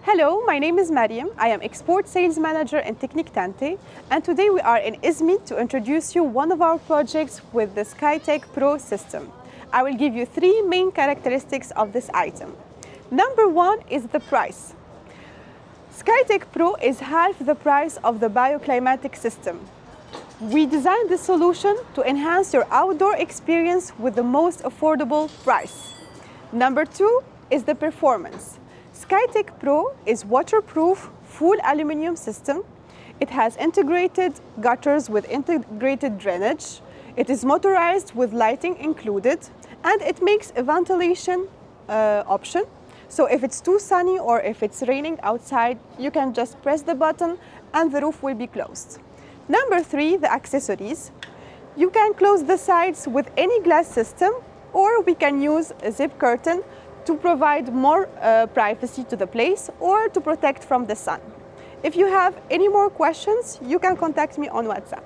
Hello, my name is Mariam. I am Export Sales Manager in TEKNİK TENTE, and today we are in Izmit to introduce you one of our projects with the SKYTEK PRO system. I will give you three main characteristics of this item. Number one is the price. SKYTEK PRO is half the price of the bioclimatic system. We designed this solution to enhance your outdoor experience with the most affordable price. Number two is the performance. SKYTEK PRO is waterproof, full aluminum system. It has integrated gutters with integrated drainage. It is motorized with lighting included, and it makes a ventilation option. So if it's too sunny or if it's raining outside, you can just press the button and the roof will be closed. Number three, the accessories. You can close the sides with any glass system, or we can use a zip curtain to provide more privacy to the place or to protect from the sun. If you have any more questions, you can contact me on WhatsApp.